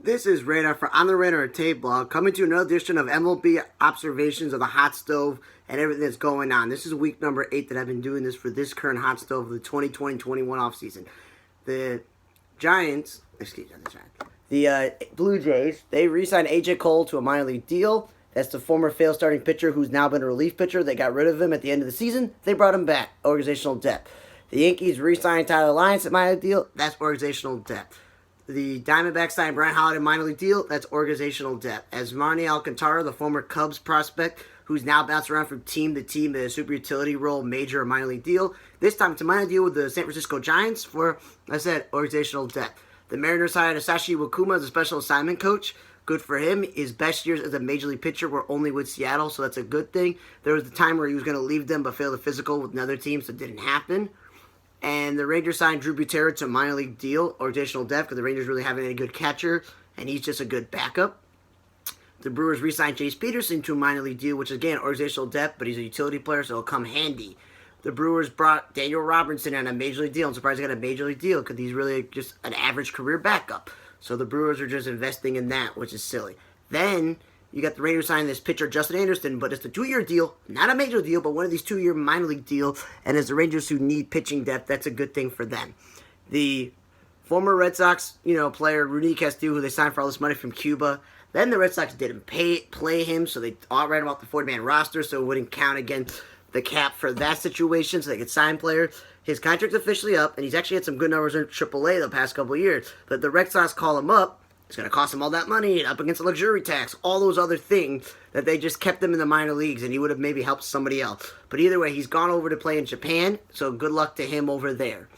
This is Radar for On the Radar Tape Blog, coming to another edition of MLB observations of the hot stove and everything that's going on. This is week number 8 that I've been doing this for this current hot stove of the 2020-21 offseason. The Giants, the Blue Jays, they re-signed A.J. Cole to a minor league deal. That's the former failed starting pitcher who's now been a relief pitcher. They got rid of him at the end of the season. They brought him back. Organizational depth. The Yankees re-signed Tyler Lyons at minor league deal. That's organizational depth. The Diamondbacks signed Brian Holiday minor league deal. That's organizational depth. As Marnie Alcantara, the former Cubs prospect, who's now bounced around from team to team in a super utility role, major or minor league deal. This time, it's a minor deal with the San Francisco Giants for, like I said, organizational depth. The Mariners hired Asashi Wakuma as a special assignment coach. Good for him. His best years as a major league pitcher were only with Seattle, so that's a good thing. There was the time where he was going to leave them but failed the physical with another team, so it didn't happen. And the Rangers signed Drew Butera to a minor league deal, organizational depth, because the Rangers really haven't any good catcher, and he's just a good backup. The Brewers re-signed Chase Peterson to a minor league deal, which is, again, organizational depth, but he's a utility player, so it'll come handy. The Brewers brought Daniel Robertson on a major league deal. I'm surprised he got a major league deal, because he's really just an average career backup. So the Brewers are just investing in that, which is silly. Then you got the Rangers signing this pitcher, Justin Anderson, but it's a 2-year deal. Not a major deal, but one of these 2-year minor league deals. And as the Rangers who need pitching depth, that's a good thing for them. The former Red Sox, player, Rudy Castillo, who they signed for all this money from Cuba. Then the Red Sox didn't play him, so they all ran him off the 40-man roster, so it wouldn't count against the cap for that situation, so they could sign players. His contract's officially up, and he's actually had some good numbers in AAA the past couple of years. But the Red Sox call him up. It's going to cost him all that money, and up against the luxury tax, all those other things that they just kept him in the minor leagues, and he would have maybe helped somebody else. But either way, he's gone over to play in Japan, so good luck to him over there.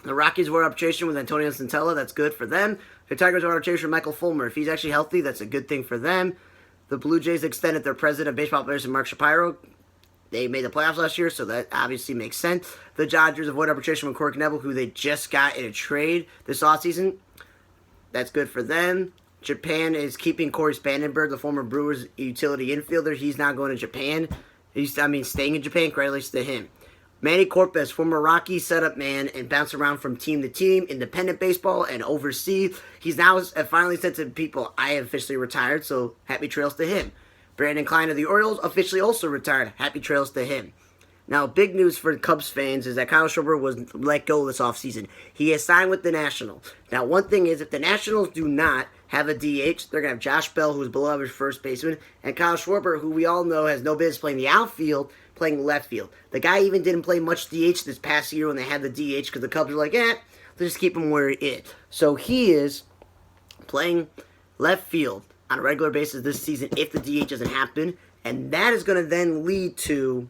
The Rockies were arbitration with Antonio Santella. That's good for them. The Tigers were arbitration with Michael Fulmer. If he's actually healthy, that's a good thing for them. The Blue Jays extended their president of baseball players, Mark Shapiro. They made the playoffs last year, so that obviously makes sense. The Dodgers avoid arbitration with Corey Knebel, who they just got in a trade this offseason. That's good for them. Japan is keeping Corey Spangenberg, the former Brewers utility infielder. He's not going to Japan. Staying in Japan, credit to him. Manny Corpus, former Rockies setup man and bounced around from team to team, independent baseball, and overseas. He's now finally said to people, I have officially retired, so happy trails to him. Brandon Klein of the Orioles officially also retired. Happy trails to him. Now, big news for Cubs fans is that Kyle Schwarber was let go this offseason. He has signed with the Nationals. Now, one thing is, if the Nationals do not have a DH, they're going to have Josh Bell, who's below average first baseman, and Kyle Schwarber, who we all know has no business playing the outfield, playing left field. The guy even didn't play much DH this past year when they had the DH because the Cubs were like, let's just keep him where he is. So he is playing left field on a regular basis this season if the DH doesn't happen, and that is going to then lead to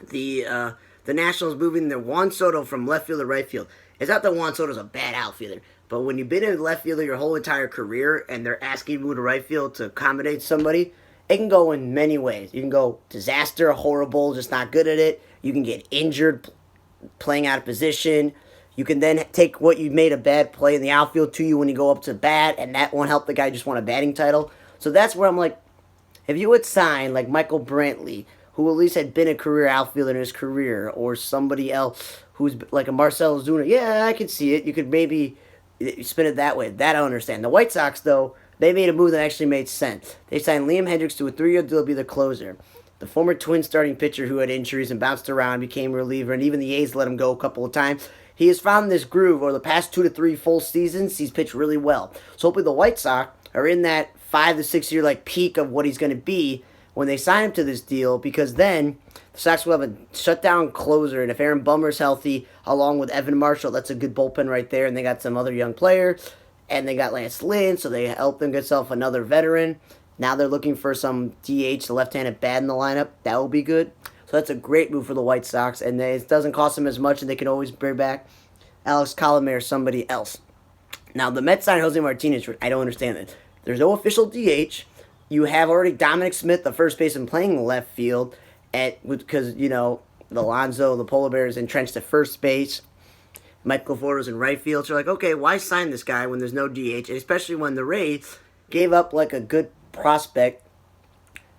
the Nationals moving their Juan Soto from left field to right field. It's not that Juan Soto's a bad outfielder, but when you've been in left fielder your whole entire career and they're asking you to move to right field to accommodate somebody, it can go in many ways. You can go disaster, horrible, just not good at it. You can get injured playing out of position. You can then take what you made a bad play in the outfield to you when you go up to bat, and that won't help the guy just won a batting title. So that's where I'm like, if you would sign like Michael Brantley, who at least had been a career outfielder in his career, or somebody else who's like a Marcell Ozuna, yeah, I could see it. You could maybe spin it that way. That I understand. The White Sox, though, they made a move that actually made sense. They signed Liam Hendricks to a 3-year deal to be the closer. The former Twins starting pitcher who had injuries and bounced around became a reliever, and even the A's let him go a couple of times. He has found this groove over the past 2 to 3 full seasons. He's pitched really well. So hopefully the White Sox are in that 5 to 6 year peak of what he's going to be when they sign him to this deal, because then the Sox will have a shutdown closer, and if Aaron Bummer's healthy, along with Evan Marshall, that's a good bullpen right there, and they got some other young players, and they got Lance Lynn, so they helped them get themselves another veteran. Now they're looking for some DH, the left-handed bat in the lineup. That will be good. So that's a great move for the White Sox, and it doesn't cost them as much, and they can always bring back Alex Colomé or somebody else. Now, the Mets signed Jose Martinez. I don't understand that. There's no official DH. You have already Dominic Smith, the first baseman, playing left field because, the Alonso, the Polar Bears entrenched at first base. Michael Flores in right field. So you're like, okay, why sign this guy when there's no DH? And especially when the Rays gave up a good prospect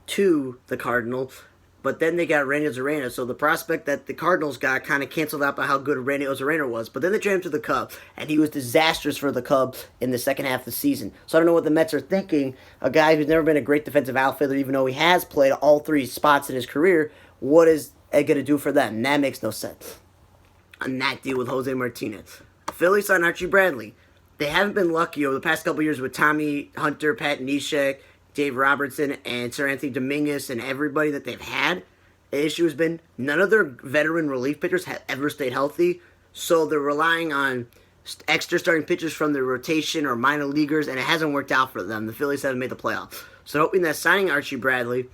to the Cardinals But then they got Randy Arozarena, so the prospect that the Cardinals got kind of canceled out by how good Randy Arozarena was. But then they traded him to the Cubs, and he was disastrous for the Cubs in the second half of the season. So I don't know what the Mets are thinking. A guy who's never been a great defensive outfielder, even though he has played all three spots in his career, what is it going to do for them? That makes no sense. On that deal with Jose Martinez. Phillies signed Archie Bradley. They haven't been lucky over the past couple years with Tommy Hunter, Pat Neshek, Dave Robertson, and Sir Anthony Dominguez, and everybody that they've had. The issue has been none of their veteran relief pitchers have ever stayed healthy, so they're relying on extra starting pitchers from their rotation or minor leaguers, and it hasn't worked out for them. The Phillies haven't made the playoffs. So hoping that signing Archie Bradley,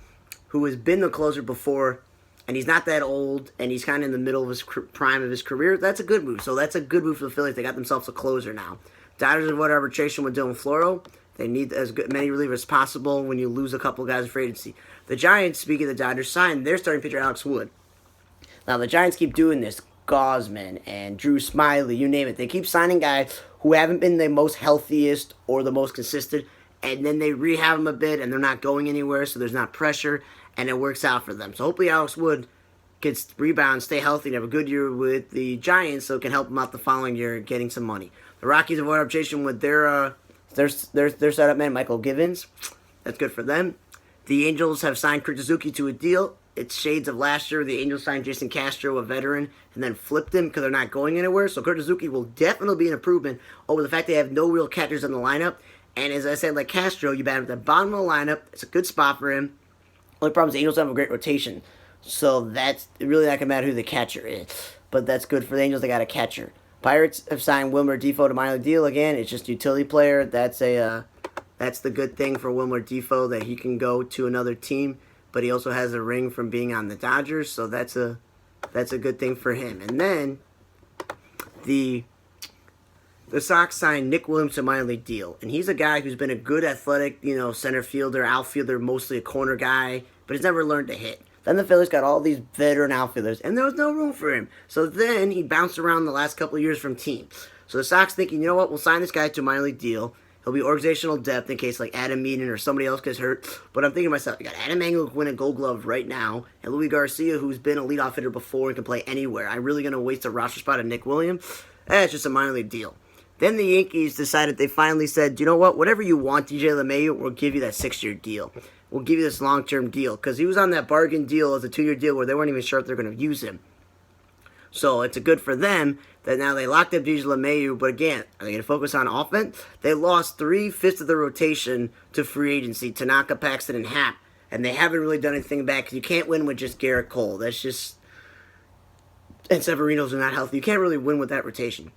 who has been the closer before, and he's not that old, and he's kind of in the middle of his prime of his career, that's a good move. So that's a good move for the Phillies. They got themselves a closer now. Dodgers avoid arbitration with Dylan Floro. They need as many relievers as possible when you lose a couple guys in free agency. The Giants, speaking of the Dodgers, signed their starting pitcher, Alex Wood. Now, the Giants keep doing this. Gosman and Drew Smiley, you name it. They keep signing guys who haven't been the most healthiest or the most consistent, and then they rehab them a bit, and they're not going anywhere, so there's not pressure, and it works out for them. So hopefully Alex Wood can rebound, stay healthy, and have a good year with the Giants, so it can help them out the following year getting some money. The Rockies avoid arbitration with their setup man, Michael Givens. That's good for them. The Angels have signed Kurt Suzuki to a deal. It's shades of last year. The Angels signed Jason Castro, a veteran, and then flipped him because they're not going anywhere. So Kurt Suzuki will definitely be an improvement over the fact they have no real catchers in the lineup. And as I said, like Castro, you bat him at the bottom of the lineup. It's a good spot for him. Only problem is the Angels have a great rotation. So that's really not going to matter who the catcher is. But that's good for the Angels. They got a catcher. Pirates have signed Wilmer Defoe to minor league deal. Again, it's just a utility player. That's the good thing for Wilmer Defoe, that he can go to another team, but he also has a ring from being on the Dodgers, so that's a good thing for him. And then the Sox signed Nick Williams to a minor league deal, and he's a guy who's been a good athletic, center fielder, outfielder, mostly a corner guy, but he's never learned to hit. Then the Phillies got all these veteran outfielders, and there was no room for him. So then he bounced around the last couple of years from teams. So the Sox thinking, you know what, we'll sign this guy to a minor league deal. He'll be organizational depth in case like Adam Eaton or somebody else gets hurt. But I'm thinking to myself, you got Adam Engel who can win a Gold Glove right now, and Louis Garcia, who's been a leadoff hitter before and can play anywhere. I'm really going to waste a roster spot on Nick Williams? It's just a minor league deal. Then the Yankees decided, they finally said, you know what, whatever you want, DJ LeMahieu, we'll give you that 6-year deal. We'll give you this long-term deal. Because he was on that bargain deal as a 2-year deal where they weren't even sure if they're going to use him. So it's a good for them that now they locked up DJ LeMahieu. But again, are they going to focus on offense? They lost 3/5 of the rotation to free agency, Tanaka, Paxton, and Happ. And they haven't really done anything back because you can't win with just Garrett Cole. That's just... And Severino's are not healthy. You can't really win with that rotation.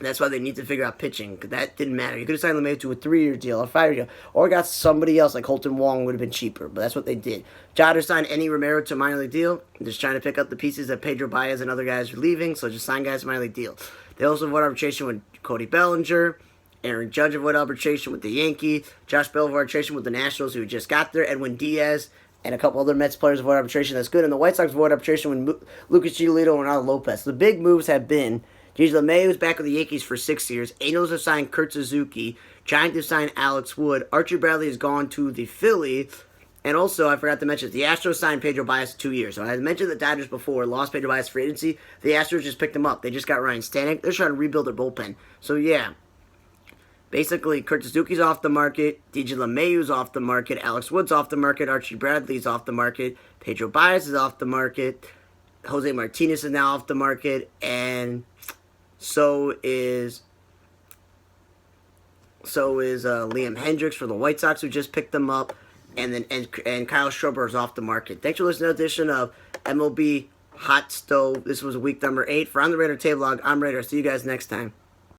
That's why they need to figure out pitching, because that didn't matter. You could have signed LeMahieu to a 3-year deal, a 5-year deal, or got somebody else like Holton Wong would have been cheaper, but that's what they did. Dodgers signed Enny Romero to a minor league deal. They're just trying to pick up the pieces that Pedro Baez and other guys are leaving, so just sign guys to minor league deal. They also avoid arbitration with Cody Bellinger, Aaron Judge avoid arbitration with the Yankees, Josh Bell avoid arbitration with the Nationals, who just got there, Edwin Diaz, and a couple other Mets players avoid arbitration. That's good. And the White Sox avoid arbitration with Lucas Giolito and Ronaldo Lopez. The big moves have been DJ LeMahieu is back with the Yankees for 6 years. Angels have signed Kurt Suzuki. Giants have signed Alex Wood. Archie Bradley has gone to the Phillies. And also, I forgot to mention, the Astros signed Pedro Baez 2 years. So I mentioned the Dodgers before, lost Pedro Baez free agency. The Astros just picked him up. They just got Ryan Stanek. They're trying to rebuild their bullpen. So yeah, basically, Kurt Suzuki's off the market. DJ LeMahieu's off the market. Alex Wood's off the market. Archie Bradley's off the market. Pedro Baez is off the market. Jose Martinez is now off the market. And so is Liam Hendricks for the White Sox, who just picked them up, and Kyle Schwarber is off the market. Thanks for listening to the edition of MLB Hot Stove. This was week number 8. For On the Radar Table Log, I'm Radar. See you guys next time.